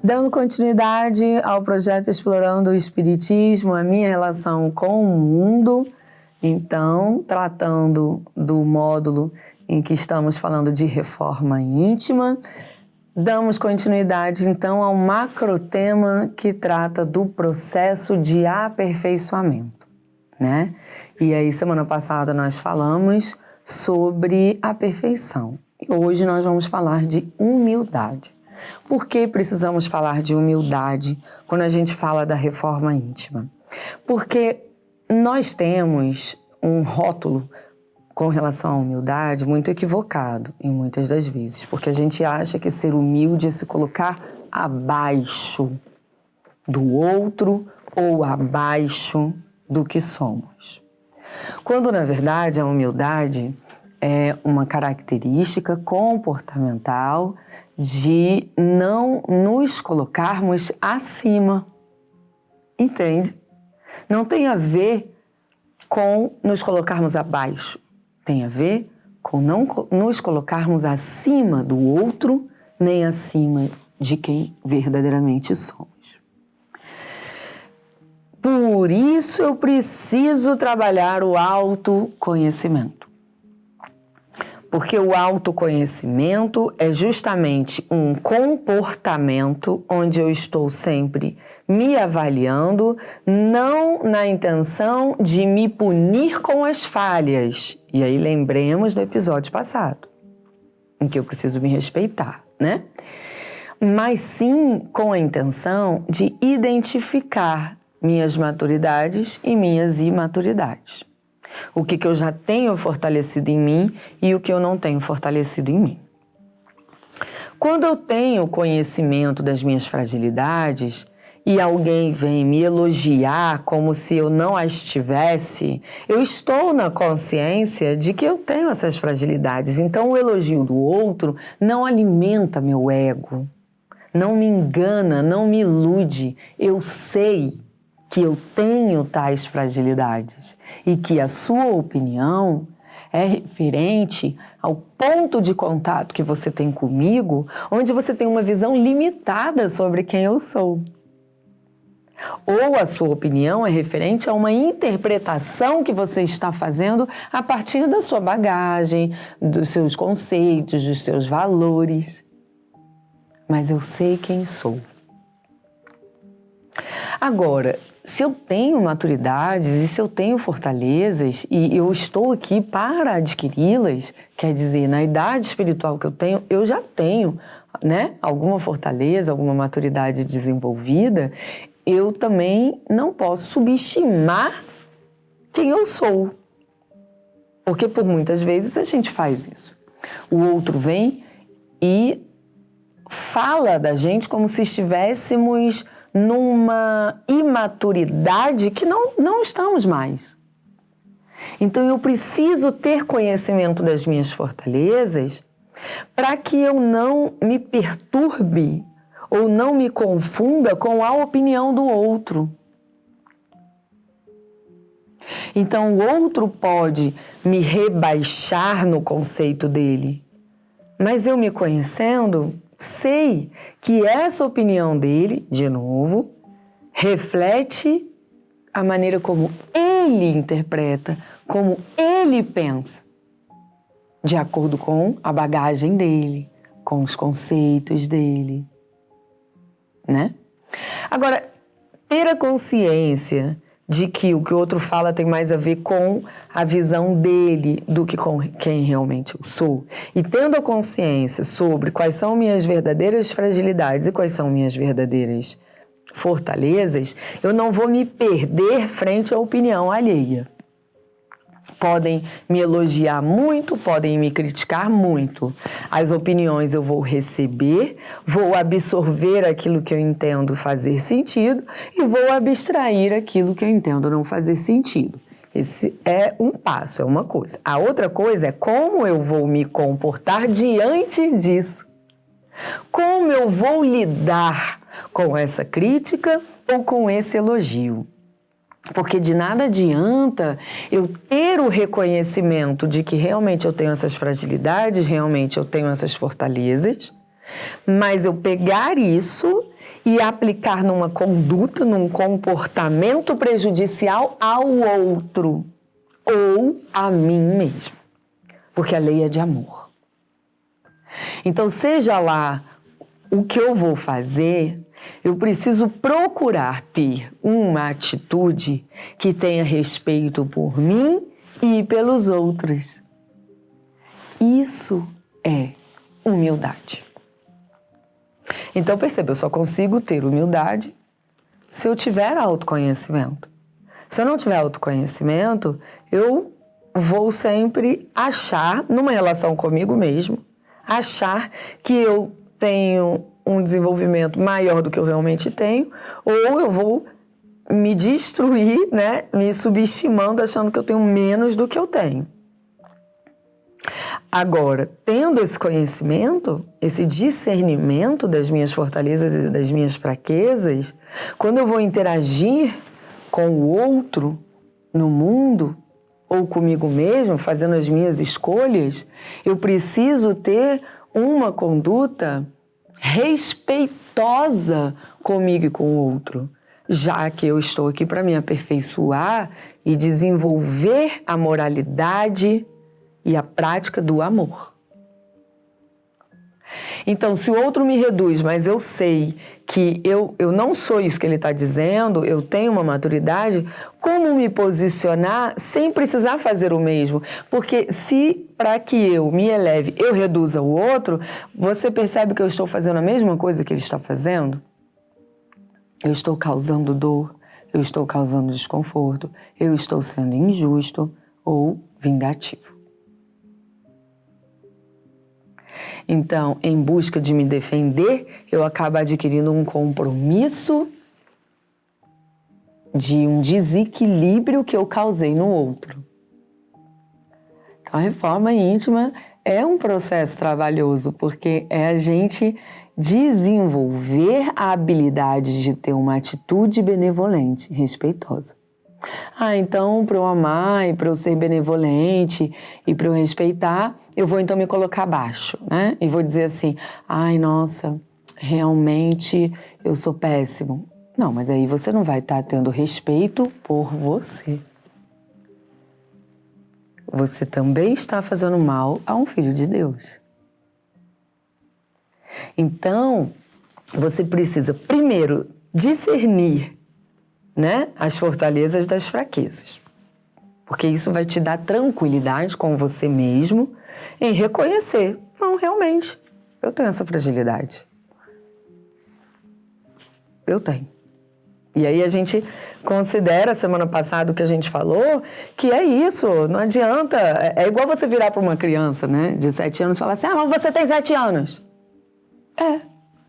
Dando continuidade ao projeto Explorando o Espiritismo, a minha relação com o mundo, então, tratando do módulo em que estamos falando de reforma íntima, damos continuidade, então, ao macrotema que trata do processo de aperfeiçoamento, né? E aí, semana passada, nós falamos sobre a perfeição. E hoje nós vamos falar de humildade. Por que precisamos falar de humildade quando a gente fala da reforma íntima? Porque nós temos um rótulo com relação à humildade muito equivocado em muitas das vezes, porque a gente acha que ser humilde é se colocar abaixo do outro ou abaixo do que somos. Quando, na verdade, a humildade é uma característica comportamental de não nos colocarmos acima, entende? Não tem a ver com nos colocarmos abaixo, tem a ver com não nos colocarmos acima do outro, nem acima de quem verdadeiramente somos. Por isso eu preciso trabalhar o autoconhecimento. Porque o autoconhecimento é justamente um comportamento onde eu estou sempre me avaliando, não na intenção de me punir com as falhas. E aí lembremos do episódio passado, em que eu preciso me respeitar, né? Mas sim com a intenção de identificar minhas maturidades e minhas imaturidades. O que eu já tenho fortalecido em mim e o que eu não tenho fortalecido em mim. Quando eu tenho conhecimento das minhas fragilidades e alguém vem me elogiar como se eu não as tivesse, eu estou na consciência de que eu tenho essas fragilidades. Então o elogio do outro não alimenta meu ego, não me engana, não me ilude. Eu sei que eu tenho tais fragilidades e que a sua opinião é referente ao ponto de contato que você tem comigo, onde você tem uma visão limitada sobre quem eu sou. Ou a sua opinião é referente a uma interpretação que você está fazendo a partir da sua bagagem, dos seus conceitos, dos seus valores. Mas eu sei quem sou. Agora, se eu tenho maturidades e se eu tenho fortalezas e eu estou aqui para adquiri-las, quer dizer, na idade espiritual que eu já tenho, né, alguma fortaleza, alguma maturidade desenvolvida, eu também não posso subestimar quem eu sou. Porque por muitas vezes a gente faz isso. O outro vem e fala da gente como se estivéssemos numa imaturidade que não estamos mais. Então eu preciso ter conhecimento das minhas fortalezas para que eu não me perturbe ou não me confunda com a opinião do outro. Então o outro pode me rebaixar no conceito dele, mas eu me conhecendo, sei que essa opinião dele, de novo, reflete a maneira como ele interpreta, como ele pensa, de acordo com a bagagem dele, com os conceitos dele, né? Agora, ter a consciência de que o que o outro fala tem mais a ver com a visão dele do que com quem realmente eu sou. E tendo a consciência sobre quais são minhas verdadeiras fragilidades e quais são minhas verdadeiras fortalezas, eu não vou me perder frente à opinião alheia. Podem me elogiar muito, podem me criticar muito. As opiniões eu vou receber, vou absorver aquilo que eu entendo fazer sentido e vou abstrair aquilo que eu entendo não fazer sentido. Esse é um passo, é uma coisa. A outra coisa é como eu vou me comportar diante disso. Como eu vou lidar com essa crítica ou com esse elogio. Porque de nada adianta eu ter o reconhecimento de que realmente eu tenho essas fragilidades, realmente eu tenho essas fortalezas, mas eu pegar isso e aplicar numa conduta, num comportamento prejudicial ao outro ou a mim mesmo. Porque a lei é de amor. Então, seja lá o que eu vou fazer, eu preciso procurar ter uma atitude que tenha respeito por mim e pelos outros. Isso é humildade. Então, perceba, eu só consigo ter humildade se eu tiver autoconhecimento. Se eu não tiver autoconhecimento, eu vou sempre achar, numa relação comigo mesmo, achar que eu tenho um desenvolvimento maior do que eu realmente tenho, ou eu vou me destruir, né, me subestimando, achando que eu tenho menos do que eu tenho. Agora, tendo esse conhecimento, esse discernimento das minhas fortalezas e das minhas fraquezas, quando eu vou interagir com o outro no mundo, ou comigo mesmo, fazendo as minhas escolhas, eu preciso ter uma conduta respeitosa comigo e com o outro, já que eu estou aqui para me aperfeiçoar e desenvolver a moralidade e a prática do amor. Então, se o outro me reduz, mas eu sei que eu não sou isso que ele está dizendo, eu tenho uma maturidade, como me posicionar sem precisar fazer o mesmo? Porque se, para que eu me eleve, eu reduza o outro, você percebe que eu estou fazendo a mesma coisa que ele está fazendo? Eu estou causando dor, eu estou causando desconforto, eu estou sendo injusto ou vingativo. Então, em busca de me defender, eu acabo adquirindo um compromisso de um desequilíbrio que eu causei no outro. Então, a reforma íntima é um processo trabalhoso, porque é a gente desenvolver a habilidade de ter uma atitude benevolente, respeitosa. Então, para eu amar e para eu ser benevolente e para eu respeitar, eu vou então me colocar abaixo, né? E vou dizer assim, ai, nossa, realmente eu sou péssimo. Não, mas aí você não vai estar tendo respeito por você. Você também está fazendo mal a um filho de Deus. Então, você precisa primeiro discernir, né, as fortalezas das fraquezas. Porque isso vai te dar tranquilidade com você mesmo em reconhecer. Não, realmente, eu tenho essa fragilidade. Eu tenho. E aí a gente considera, semana passada, o que a gente falou, que é isso, não adianta. É igual você virar para uma criança, né, de 7 anos e falar assim, mas você tem 7 anos.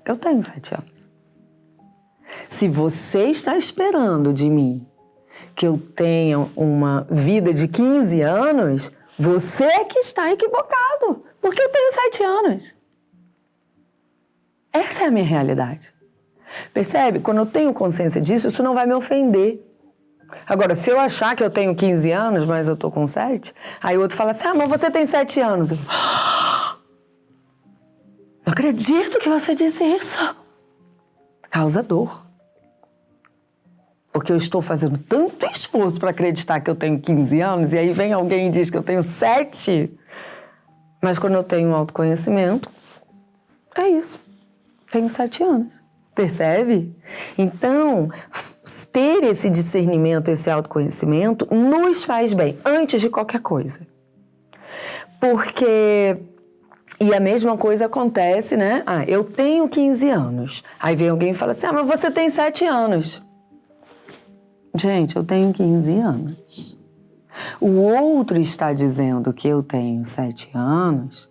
Eu tenho 7 anos. Se você está esperando de mim que eu tenha uma vida de 15 anos, você é que está equivocado, porque eu tenho 7 anos. Essa é a minha realidade. Percebe? Quando eu tenho consciência disso, isso não vai me ofender. Agora, se eu achar que eu tenho 15 anos, mas eu estou com 7, aí o outro fala assim, mas você tem 7 anos. Eu acredito que você disse isso. Causa dor. Porque eu estou fazendo tanto esforço para acreditar que eu tenho 15 anos, e aí vem alguém e diz que eu tenho 7. Mas quando eu tenho autoconhecimento, é isso. Tenho 7 anos. Percebe? Então, ter esse discernimento, esse autoconhecimento, nos faz bem, antes de qualquer coisa. Porque... E a mesma coisa acontece, né? Eu tenho 15 anos. Aí vem alguém e fala assim, mas você tem 7 anos. Gente, eu tenho 15 anos. O outro está dizendo que eu tenho 7 anos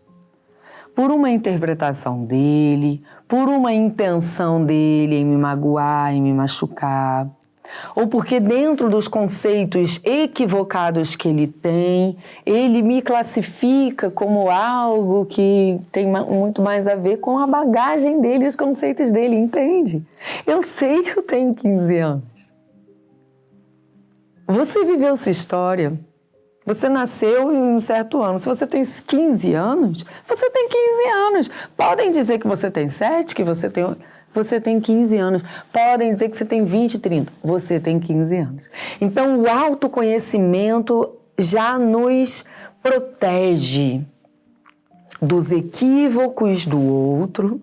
por uma interpretação dele, por uma intenção dele em me magoar, em me machucar, ou porque dentro dos conceitos equivocados que ele tem, ele me classifica como algo que tem muito mais a ver com a bagagem dele, os conceitos dele, entende? Eu sei que eu tenho 15 anos. Você viveu sua história. Você nasceu em um certo ano. Se você tem 15 anos, você tem 15 anos. Podem dizer que você tem 7, que você tem... Você tem 15 anos. Podem dizer que você tem 20, 30. Você tem 15 anos. Então, o autoconhecimento já nos protege dos equívocos do outro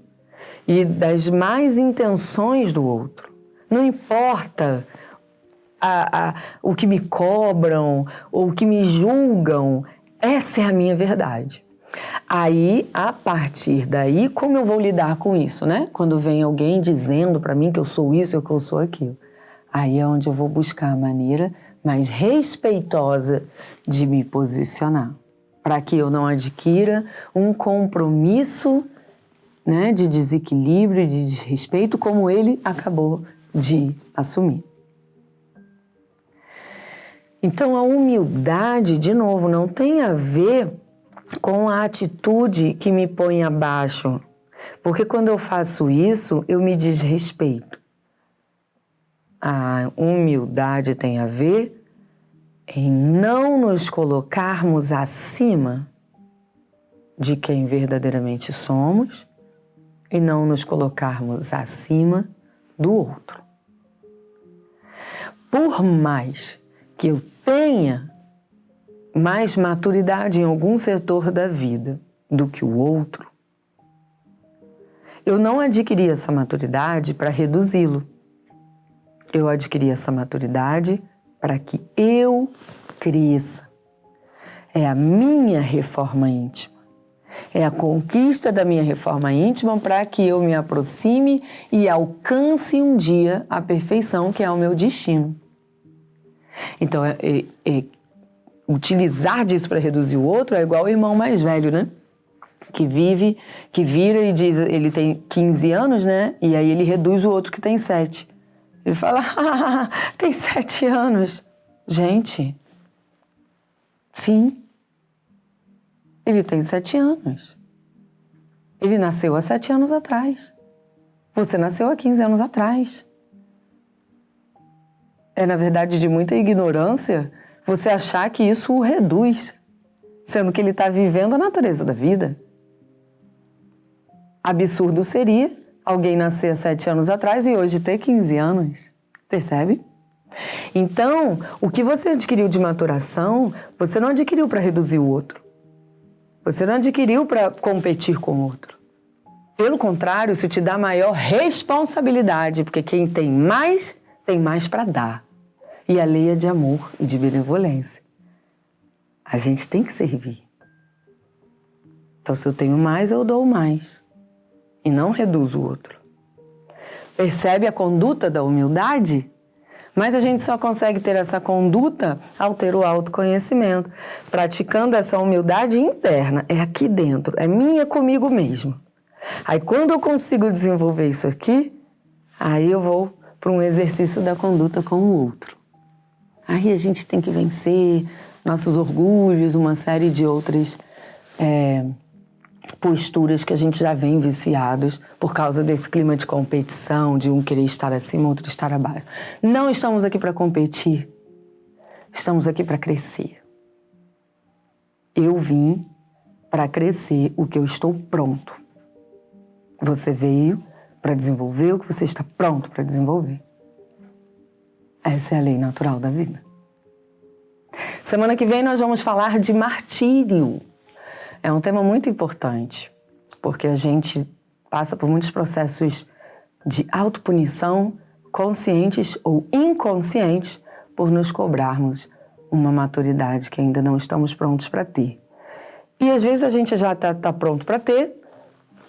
e das más intenções do outro. Não importa o que me cobram ou o que me julgam, essa é a minha verdade. Aí, a partir daí, como eu vou lidar com isso, né? Quando vem alguém dizendo para mim que eu sou isso ou que eu sou aquilo. Aí é onde eu vou buscar a maneira mais respeitosa de me posicionar, para que eu não adquira um compromisso, né, de desequilíbrio, de desrespeito, como ele acabou de assumir. Então, a humildade, de novo, não tem a ver com a atitude que me põe abaixo, porque quando eu faço isso, eu me desrespeito. A humildade tem a ver em não nos colocarmos acima de quem verdadeiramente somos e não nos colocarmos acima do outro. Por mais que eu tenha mais maturidade em algum setor da vida do que o outro, eu não adquiri essa maturidade para reduzi-lo. Eu adquiri essa maturidade para que eu cresça. É a minha reforma íntima. É a conquista da minha reforma íntima para que eu me aproxime e alcance um dia a perfeição, que é o meu destino. Então, utilizar disso para reduzir o outro é igual o irmão mais velho, né? Que vira e diz, ele tem 15 anos, né? E aí ele reduz o outro que tem 7. Ele fala, tem 7 anos. Gente, sim, ele tem 7 anos. Ele nasceu há 7 anos atrás. Você nasceu há 15 anos atrás. É, na verdade, de muita ignorância você achar que isso o reduz, sendo que ele está vivendo a natureza da vida. Absurdo seria alguém nascer há 7 anos atrás e hoje ter 15 anos. Percebe? Então, o que você adquiriu de maturação, você não adquiriu para reduzir o outro. Você não adquiriu para competir com o outro. Pelo contrário, isso te dá maior responsabilidade, porque quem tem mais para dar. E a lei é de amor e de benevolência. A gente tem que servir. Então, se eu tenho mais, eu dou mais. E não reduzo o outro. Percebe a conduta da humildade? Mas a gente só consegue ter essa conduta ao ter o autoconhecimento, praticando essa humildade interna. É aqui dentro, é minha comigo mesmo. Aí quando eu consigo desenvolver isso aqui, aí eu vou para um exercício da conduta com o outro. Aí a gente tem que vencer nossos orgulhos, uma série de outras posturas que a gente já vem viciados por causa desse clima de competição, de um querer estar acima, outro estar abaixo. Não estamos aqui para competir, estamos aqui para crescer. Eu vim para crescer o que eu estou pronto. Você veio para desenvolver o que você está pronto para desenvolver. Essa é a lei natural da vida. Semana que vem nós vamos falar de martírio. É um tema muito importante, porque a gente passa por muitos processos de autopunição, conscientes ou inconscientes, por nos cobrarmos uma maturidade que ainda não estamos prontos para ter. E às vezes a gente já está pronto para ter,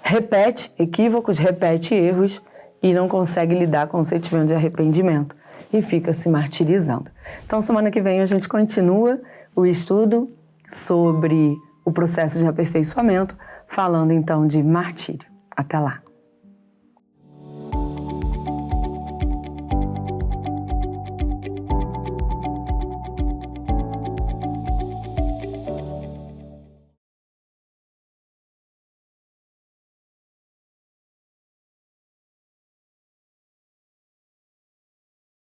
repete equívocos, repete erros e não consegue lidar com o sentimento de arrependimento e fica se martirizando. Então, semana que vem a gente continua o estudo sobre o processo de aperfeiçoamento, falando então de martírio. Até lá!